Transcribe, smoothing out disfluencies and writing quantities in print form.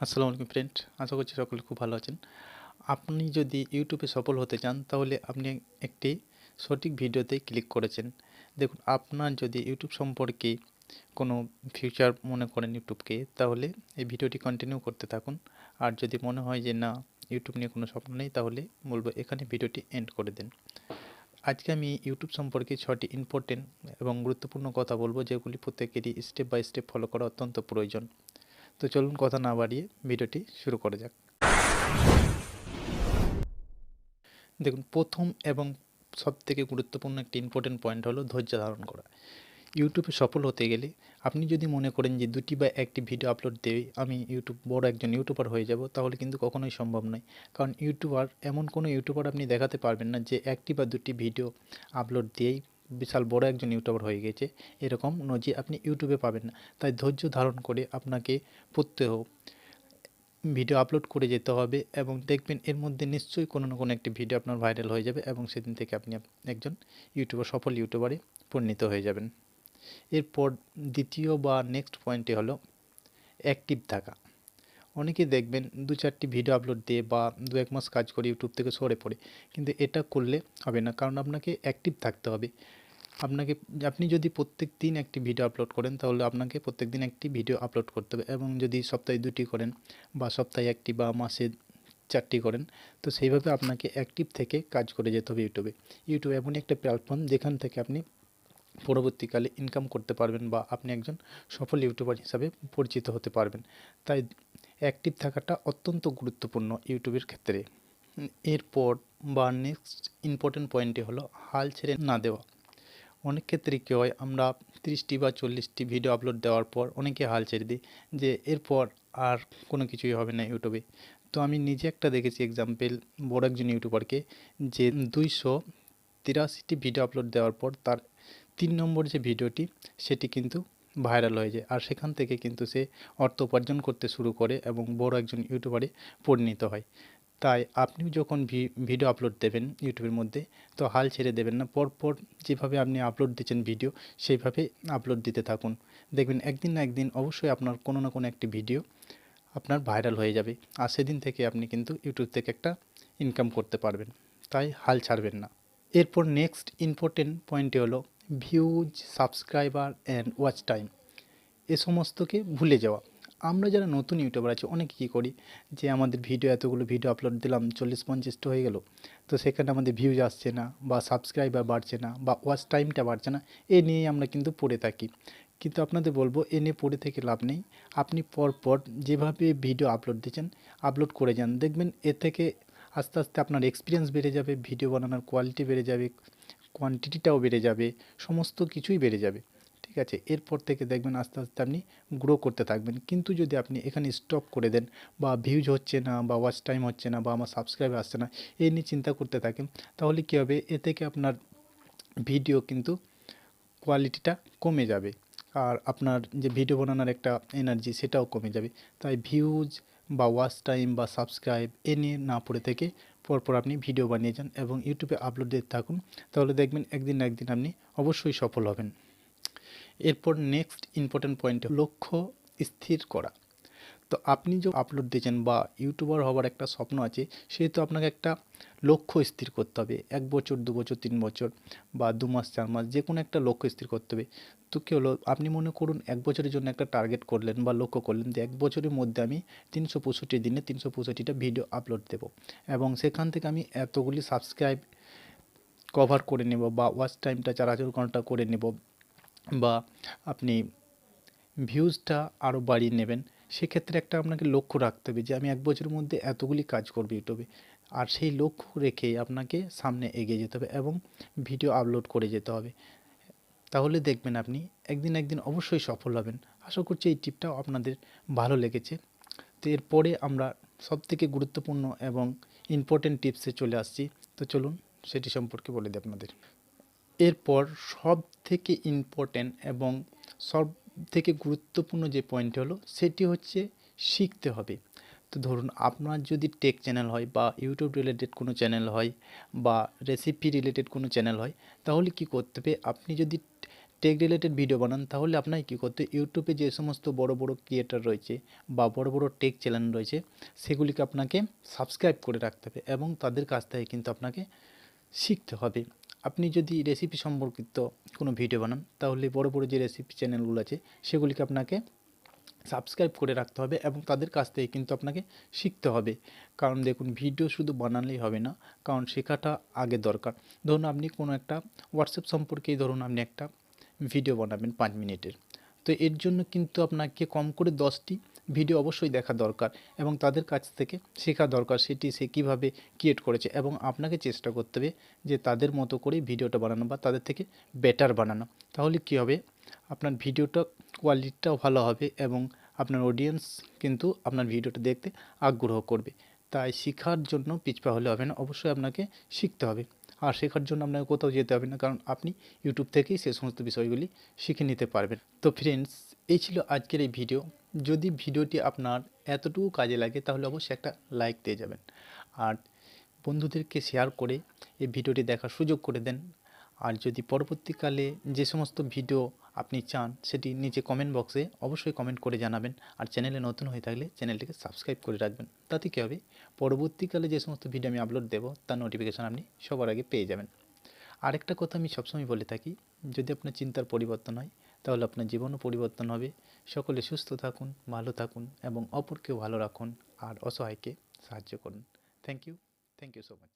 আসসালামু আলাইকুম ফ্রেন্ড, আশা করছি সকলে খুব ভালো আছেন। আপনি যদি ইউটিউবে সফল হতে চান তাহলে আপনি একটি সঠিক ভিডিওতে ক্লিক করেছেন। দেখুন, আপনার যদি ইউটিউব সম্পর্কে কোনো ফিউচার মনে করেন ইউটিউবকে, তাহলে এই ভিডিওটি কন্টিনিউ করতে থাকুন। আর যদি মনে হয় যে না, ইউটিউব নিয়ে কোনো স্বপ্ন নেই, তাহলে বলবো এখানে ভিডিওটি এন্ড করে দেন। আজকে আমি ইউটিউব সম্পর্কে 6টি ইম্পর্টেন্ট এবং গুরুত্বপূর্ণ কথা বলবো, যেগুলি প্রত্যেকেরই স্টেপ বাই স্টেপ ফলো করা অত্যন্ত প্রয়োজন। তো চলুন কথা না বাড়িয়ে ভিডিওটি শুরু করা যাক। দেখুন, প্রথম এবং সবথেকে গুরুত্বপূর্ণ একটি ইম্পর্টেন্ট পয়েন্ট হলো ধৈর্য ধারণ করা। ইউটিউবে সফল হতে গেলে আপনি যদি মনে করেন যে 2টি বা 1টি ভিডিও আপলোড দিয়েই আমি বড় একজন ইউটিউবার হয়ে যাব, তাহলে কিন্তু কখনোই সম্ভব নয়। কারণ এমন কোনো ইউটিউবার আপনি দেখাতে পারবেন না যে 1টি বা 2টি ভিডিও আপলোড দিয়েই বিশাল বড় একজন ইউটিউবার হয়ে গেছে। এরকম নজির আপনি ইউটিউবে পাবেন না। তাই ধৈর্য ধারণ করে আপনাকে প্রত্যহ ভিডিও আপলোড করে যেতে হবে, এবং দেখবেন এর মধ্যে নিশ্চয়ই কোনো না কোনো একটি ভিডিও আপনার ভাইরাল হয়ে যাবে, এবং সেদিন থেকে আপনি একজন সফল ইউটিউবারে পরিণত হয়ে যাবেন। এরপর দ্বিতীয় বা নেক্সট পয়েন্টটি হলো অ্যাক্টিভ থাকা। অনেকে দেখবেন 2-4টি ভিডিও আপলোড দিয়ে বা 2-1 মাস কাজ করে ইউটিউব থেকে সরে পড়ে, কিন্তু এটা করলে হবে না। কারণ আপনাকে অ্যাক্টিভ থাকতে হবে। আপনি যদি প্রত্যেক দিন একটি ভিডিও আপলোড করেন, তাহলে আপনাকে প্রত্যেক দিন একটি ভিডিও আপলোড করতে হবে, এবং যদি সপ্তাহে 2টি করেন বা সপ্তাহে 1টি বা মাসে 4টি করেন, তো সেইভাবে আপনাকে অ্যাক্টিভ থেকে কাজ করে যেতে হবে ইউটিউবে। ইউটিউব এমনই একটা প্ল্যাটফর্ম যেখান থেকে আপনি পরবর্তীকালে ইনকাম করতে পারবেন, বা আপনি একজন সফল ইউটিউবার হিসাবে পরিচিত হতে পারবেন। তাই অ্যাক্টিভ থাকাটা অত্যন্ত গুরুত্বপূর্ণ ইউটিউবের ক্ষেত্রে। এরপর বা নেক্সট ইম্পর্টেন্ট পয়েন্টটি হলো হাল ছেড়ে না দেওয়া। অনেক ক্ষেত্রে কী হয়, আমরা 30টি বা 40টি ভিডিও আপলোড দেওয়ার পর অনেকে হাল ছেড়ে দিই যে এরপর আর কোনো কিছুই হবে না ইউটিউবে। তো আমি নিজে একটা দেখেছি এক্সাম্পল, বড় একজন ইউটিউবারকে, যে 283টি ভিডিও আপলোড দেওয়ার পর তার 3 নম্বর যে ভিডিওটি, সেটি কিন্তু ভাইরাল হয়ে যায়, আর সেখান থেকে কিন্তু সে অর্থ উপার্জন করতে শুরু করে এবং বড় একজন ইউটিউবারে পরিণত হয়। তাই আপনিও যখন ভিডিও আপলোড দেবেন ইউটিউবের মধ্যে, তো হাল ছেড়ে দেবেন না। পরপর যেভাবে আপনি আপলোড দিচ্ছেন ভিডিও, সেইভাবে আপলোড দিতে থাকুন। দেখবেন একদিন না একদিন অবশ্যই আপনার কোনো না কোনো একটি ভিডিও আপনার ভাইরাল হয়ে যাবে, আর সেদিন থেকে আপনি কিন্তু ইউটিউব থেকে একটা ইনকাম করতে পারবেন। তাই হাল ছাড়বেন না। এরপর নেক্সট ইম্পর্টেন্ট পয়েন্টটি হলো views, subscriber and watch time. এ সমস্তকে ভুলে যাওয়া। আমরা যারা নতুন ইউটিউবার আছি, অনেকে কী করি, যে আমাদের এতগুলো ভিডিও আপলোড দিলাম, 40-50টা হয়ে গেল, তো সেখানে আমাদের ভিউজ আসছে না, বা সাবস্ক্রাইবার বাড়ছে না, বা ওয়াচ টাইমটা বাড়ছে না, এ নিয়েই আমরা কিন্তু পড়ে থাকি। কিন্তু আপনাদের বলবো, এ নিয়ে পড়ে থেকে লাভ নেই। আপনি পরপর যেভাবে ভিডিও আপলোড দিচ্ছেন, আপলোড করে যান। দেখবেন এ থেকে আস্তে আস্তে আপনার এক্সপিরিয়েন্স বেড়ে যাবে, ভিডিও বানানোর কোয়ালিটি বেড়ে যাবে, কোয়ান্টিটিটাও বেড়ে যাবে, সমস্ত কিছুই বেড়ে যাবে। ঠিক আছে, এরপর থেকে দেখবেন আস্তে আস্তে আপনি গ্রো করতে থাকবেন। কিন্তু যদি আপনি এখানে স্টপ করে দেন, বা ভিউজ হচ্ছে না, বা ওয়াচ টাইম হচ্ছে না, বা আমার সাবস্ক্রাইবার আসছে না, এই নিয়ে চিন্তা করতে থাকেন, তাহলে কী হবে, এ থেকে আপনার ভিডিও কিন্তু কোয়ালিটিটা কমে যাবে, আর আপনার যে ভিডিও বানানোর একটা এনার্জি, সেটাও কমে যাবে। তাই ভিউজ বা ওয়াচ টাইম বা সাবস্ক্রাইব এ নিয়ে না পড়ে থেকে পরপর আপনি ভিডিও বানিয়ে যান এবং ইউটিউবে আপলোড দিতে থাকুন। তাহলে দেখবেন একদিন না একদিন আপনি অবশ্যই সফল হবেন। এরপর নেক্সট ইম্পর্টেন্ট পয়েন্ট, লক্ষ্য স্থির করা। তো আপনি যে আপলোড দিয়েছেন বা ইউটিউবার হওয়ার একটা স্বপ্ন আছে, সেহেতু আপনাকে একটা লক্ষ্য স্থির করতে হবে। 1 বছর, 2 বছর, 3 বছর, বা 2 মাস, 4 মাস, যে কোনো একটা লক্ষ্য স্থির করতে হবে। তো কী হলো, আপনি মনে করুন 1 বছরের জন্য একটা টার্গেট করলেন বা লক্ষ্য করলেন যে 1 বছরের মধ্যে আমি 365 দিনে 365টা ভিডিও আপলোড দেবো, এবং সেখান থেকে আমি এতগুলি সাবস্ক্রাইব কভার করে নেব, বা ওয়াচ টাইমটা 4,000 ঘন্টা করে নেব, বা আপনি ভিউজটা আরও বাড়িয়ে নেবেন। সেক্ষেত্রে একটা আপনাকে লক্ষ্য রাখতে হবে যে আমি 1 বছরের মধ্যে এতগুলি কাজ করব ইউটিউবে, আর সেই লক্ষ্য রেখে আপনাকে সামনে এগিয়ে যেতে হবে এবং ভিডিও আপলোড করে যেতে হবে। তাহলে দেখবেন আপনি একদিন না একদিন অবশ্যই সফল হবেন। আশা করছি এই টিপটাও আপনাদের ভালো লেগেছে। তো এরপরে আমরা সবথেকে গুরুত্বপূর্ণ এবং ইম্পর্টেন্ট টিপসে চলে আসছি। তো চলুন সেটি সম্পর্কে বলে দিই আপনাদের। এরপর সবথেকে ইম্পর্টেন্ট এবং সবথেকে গুরুত্বপূর্ণ যে পয়েন্টটি হলো, সেটি হচ্ছে শিখতে হবে। তো ধরুন, আপনার যদি টেক চ্যানেল হয়, বা ইউটিউব রিলেটেড কোনো চ্যানেল হয়, বা রেসিপি রিলেটেড কোনো চ্যানেল হয়, তাহলে কী করতে হবে, আপনি যদি টেক রিলেটেড ভিডিও বানান, তাহলে আপনাকে কী করতে, ইউটিউবে যে সমস্ত বড় বড় ক্রিয়েটার রয়েছে বা বড় বড় টেক চ্যানেল রয়েছে সেগুলিকে আপনাকে সাবস্ক্রাইব করে রাখতে হবে এবং তাদের কাছ থেকে কিন্তু আপনাকে শিখতে হবে। আপনি যদি রেসিপি সম্পর্কিত কোনো ভিডিও বানান, তাহলে বড় বড় যে রেসিপি চ্যানেলগুলো আছে সেগুলিকে আপনাকে সাবস্ক্রাইব করে রাখতে হবে এবং তাদের কাছ থেকে কিন্তু আপনাকে শিখতে হবে। কারণ দেখুন, ভিডিও শুধু বানালেই হবে না, কারণ শেখাটা আগে দরকার। ধরুন আপনি কোনো একটা হোয়াটসঅ্যাপ সম্পর্কেই ধরুন আপনি একটা ভিডিও বানাবেন 5 মিনিটের, তো এর জন্য কিন্তু আপনাকে কম করে 10টি ভিডিও অবশ্যই দেখা দরকার এবং তাদের কাছ থেকে শেখা দরকার সেটি সে কীভাবে ক্রিয়েট করেছে, এবং আপনাকে চেষ্টা করতে হবে যে তাদের মতো করেই ভিডিওটা বানানো বা তাদের থেকে বেটার বানানো। তাহলে কী হবে, আপনার ভিডিওটা কোয়ালিটিটাও ভালো হবে এবং আপনার অডিয়েন্স কিন্তু আপনার ভিডিওটা দেখতে আগ্রহ করবে। তাই শেখার জন্য পিছপা হলে হবে না, অবশ্যই আপনাকে শিখতে হবে। আর শেখার জন্য আপনাকে কোথাও যেতে হবে না, কারণ আপনি ইউটিউব থেকেই সে সমস্ত বিষয়গুলি শিখে নিতে পারবেন। তো ফ্রেন্ডস, এই ছিল আজকের এই ভিডিও। যদি ভিডিওটি আপনার এতটুকু কাজে লাগে তাহলে অবশ্যই একটা লাইক দিয়ে যাবেন, আর বন্ধুদেরকে শেয়ার করে এই ভিডিওটি দেখার সুযোগ করে দেন। আর যদি পরবর্তীকালে যে সমস্ত ভিডিও আপনি চান সেটি নিচে কমেন্ট বক্সে অবশ্যই কমেন্ট করে জানাবেন। আর চ্যানেলে নতুন হয়ে থাকলে চ্যানেলটিকে সাবস্ক্রাইব করে রাখবেন। তাতে কী হবে, পরবর্তীকালে যে সমস্ত ভিডিও আমি আপলোড দেবো তার নোটিফিকেশান আপনি সবার আগে পেয়ে যাবেন। আরেকটা কথা আমি সবসময় বলে থাকি, যদি আপনার চিন্তার পরিবর্তন হয় তাহলে আপনার জীবনও পরিবর্তন হবে। সকলে সুস্থ থাকুন, ভালো থাকুন এবং অপরকেও ভালো রাখুন আর অসহায়কে সাহায্য করুন। Thank you so much.